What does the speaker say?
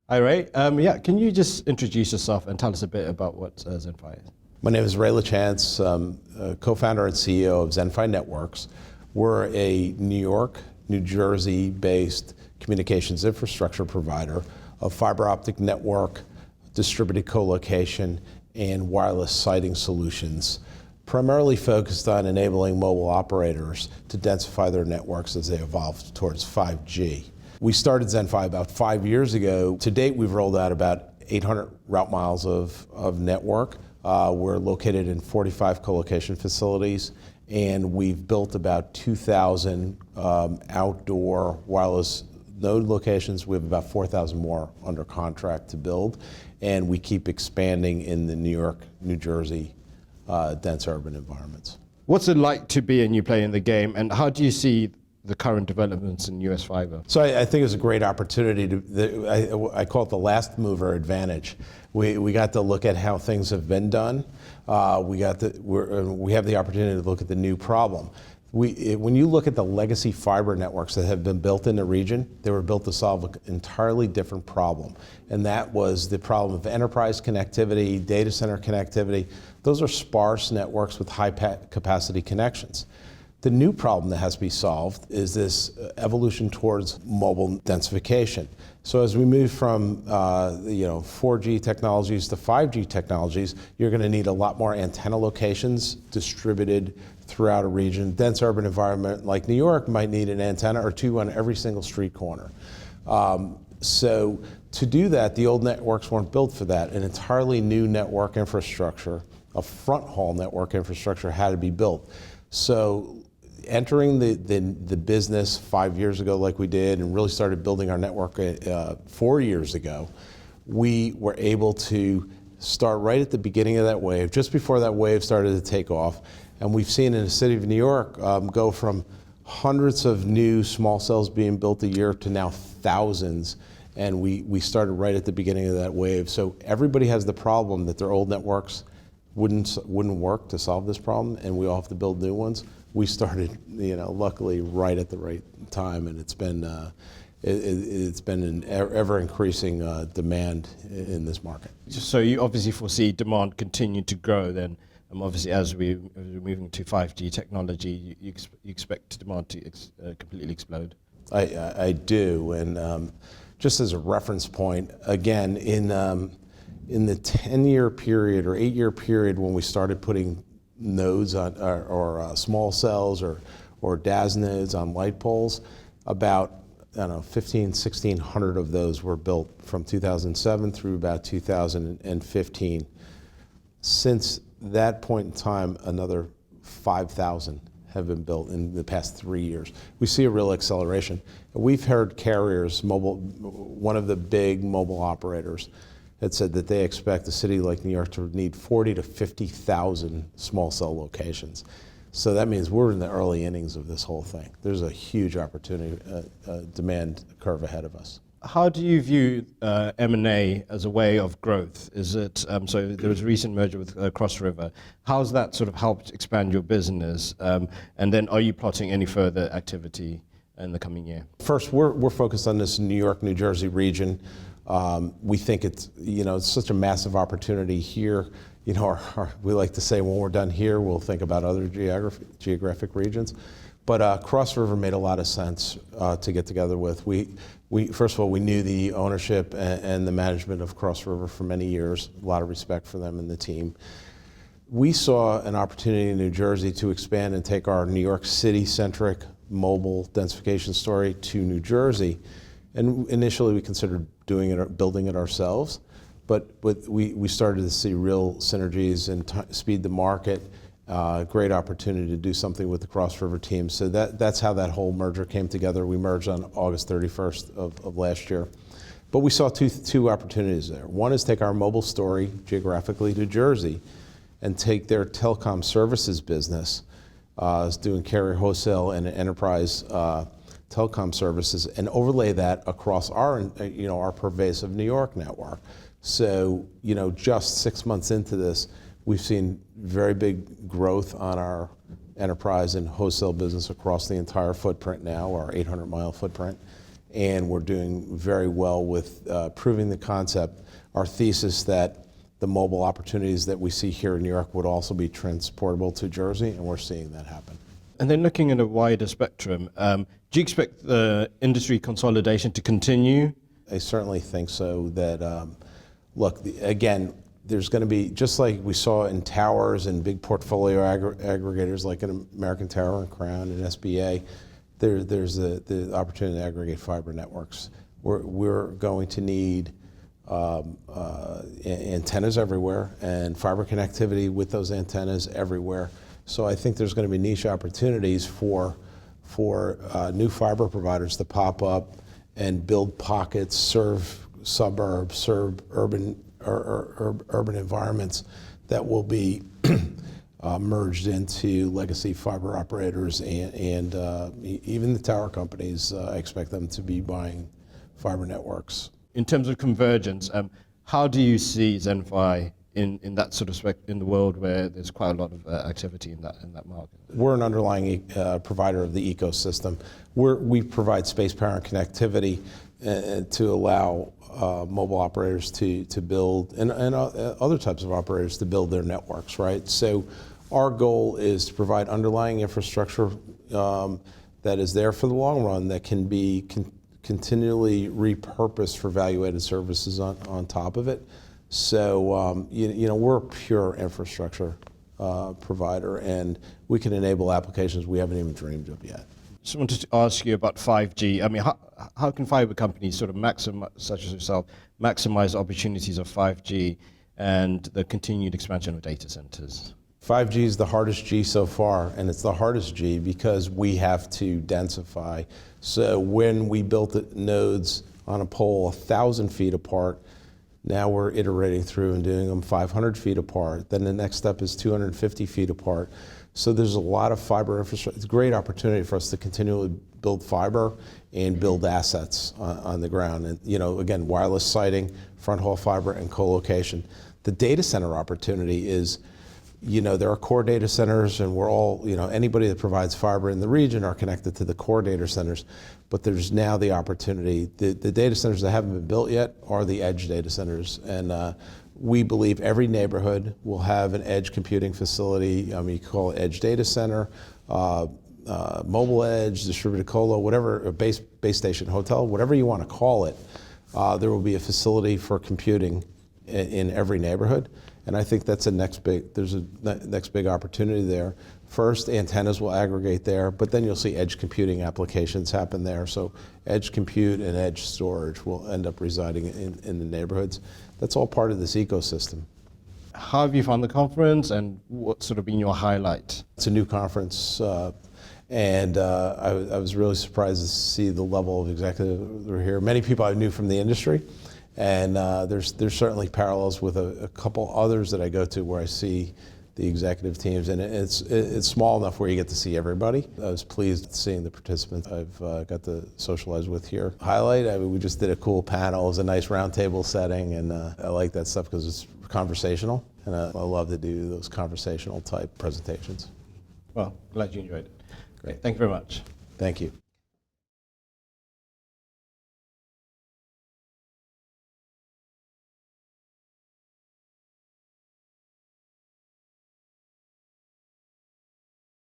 Hi, Ray. Yeah, can you just introduce yourself and tell us a bit about what ZenFi is? My name is LaChance, co-founder and CEO of ZenFi Networks. We're a New York, New Jersey-based communications infrastructure provider of fiber optic network, distributed co-location, and wireless siting solutions, primarily focused on enabling mobile operators to densify their networks as they evolve towards 5G. We started ZenFi about 5 years ago. To date, we've rolled out about 800 route miles of network. We're located in 45 co-location facilities, and we've built about 2,000 outdoor wireless node locations. We have about 4,000 more under contract to build, and we keep expanding in the New York, New Jersey dense urban environments. What's it like to be a new player in the game, and how do you see the current developments in US fiber? So I think it's a great opportunity I call it the last mover advantage. We got to look at how things have been done. We have the opportunity to look at the new problem. When you look at the legacy fiber networks that have been built in the region, they were built to solve an entirely different problem. And that was the problem of enterprise connectivity, data center connectivity. Those are sparse networks with high capacity connections. The new problem that has to be solved is this evolution towards mobile densification. So as we move from 4G technologies to 5G technologies, you're going to need a lot more antenna locations distributed throughout a region. Dense urban environment like New York might need an antenna or two on every single street corner. So to do that, the old networks weren't built for that. An entirely new network infrastructure, a front haul network infrastructure, had to be built. So entering the business 5 years ago like we did and really started building our network 4 years ago, we were able to start right at the beginning of that wave, just before that wave started to take off. And we've seen in the city of New York go from hundreds of new small cells being built a year to now thousands. And we started right at the beginning of that wave. So everybody has the problem that their old networks wouldn't work to solve this problem, and we all have to build new ones. We started, luckily right at the right time, and it's been an ever increasing demand in this market. So you obviously foresee demand continue to grow then. Obviously, as we're moving to 5G technology, you expect demand to completely explode. I do, and just as a reference point, again, in the 10-year period or 8-year period when we started putting nodes on, or small cells or DAS nodes on light poles, about 1,600 of those were built from 2007 through about 2015. Since that point in time, another 5,000 have been built in the past 3 years. We see a real acceleration. We've heard carriers, one of the big mobile operators, had said that they expect a city like New York to need 40 to 50,000 small cell locations. So that means we're in the early innings of this whole thing. There's a huge opportunity, demand curve ahead of us. How do you view M&A as a way of growth? Is it so? There was a recent merger with Cross River. How's that sort of helped expand your business? And then, are you plotting any further activity in the coming year? First, we're focused on this New York, New Jersey region. We think it's such a massive opportunity here. We like to say when we're done here, we'll think about other geographic regions. But Cross River made a lot of sense to get together with. First of all, we knew the ownership and the management of Cross River for many years. A lot of respect for them and the team. We saw an opportunity in New Jersey to expand and take our New York City-centric mobile densification story to New Jersey. And initially, we considered building it ourselves. But we started to see real synergies and speed the market. Great opportunity to do something with the Cross River team. So that's how that whole merger came together. We merged on August 31st of last year. But we saw two opportunities there. One is take our mobile story geographically to Jersey and take their telecom services business, doing carrier wholesale and enterprise telecom services, and overlay that across our pervasive New York network. So, just 6 months into this, we've seen very big growth on our enterprise and wholesale business across the entire footprint now, our 800-mile footprint. and we're doing very well with proving the concept. Our thesis that the mobile opportunities that we see here in New York would also be transportable to Jersey, and we're seeing that happen. And then looking at a wider spectrum, do you expect the industry consolidation to continue? I certainly think so. That look, again, there's going to be, just like we saw in towers and big portfolio aggregators like an American Tower and Crown and SBA, there's the opportunity to aggregate fiber networks. We're going to need antennas everywhere and fiber connectivity with those antennas everywhere. So I think there's going to be niche opportunities for new fiber providers to pop up and build pockets, serve suburbs, serve urban environments that will be merged into legacy fiber operators and even the tower companies. I expect them to be buying fiber networks. In terms of convergence, how do you see ZenFi in that sort of in the world where there's quite a lot of activity in that market? We're an underlying provider of the ecosystem. We provide space, power, and connectivity to allow mobile operators to build and other types of operators to build their networks, right? So our goal is to provide underlying infrastructure that is there for the long run that can be continually repurposed for value-added services on top of it. So we're a pure infrastructure provider, and we can enable applications we haven't even dreamed of yet. Just wanted to ask you about 5G. I mean, how can fiber companies sort of maximize, such as yourself, maximize opportunities of 5G and the continued expansion of data centers? 5G is the hardest G so far, and it's the hardest G because we have to densify. So when we built the nodes on a pole 1,000 feet apart, now we're iterating through and doing them 500 feet apart. Then the next step is 250 feet apart. So there's a lot of fiber infrastructure. It's a great opportunity for us to continually build fiber and build assets on the ground. And again, wireless siting, front haul fiber, and co-location. The data center opportunity is, there are core data centers, and we're all, anybody that provides fiber in the region are connected to the core data centers. But there's now the opportunity. The data centers that haven't been built yet are the edge data centers. And we believe every neighborhood will have an edge computing facility. I mean, you call it edge data center, mobile edge, distributed colo, whatever, a base station hotel, whatever you want to call it. There will be a facility for computing in every neighborhood. And I think that's there's a next big opportunity there. First, antennas will aggregate there, but then you'll see edge computing applications happen there. So edge compute and edge storage will end up residing in the neighborhoods. That's all part of this ecosystem. How have you found the conference, and what's sort of been your highlight? It's a new conference, and I was really surprised to see the level of executives that are here. Many people I knew from the industry. And there's certainly parallels with a couple others that I go to where I see the executive teams, and it's small enough where you get to see everybody. I was pleased seeing the participants I've got to socialize with here. Highlight, I mean, we just did a cool panel. It was a nice roundtable setting, and I like that stuff because it's conversational, and I love to do those conversational type presentations. Well, glad you enjoyed it. Great. Thank you very much. Thank you.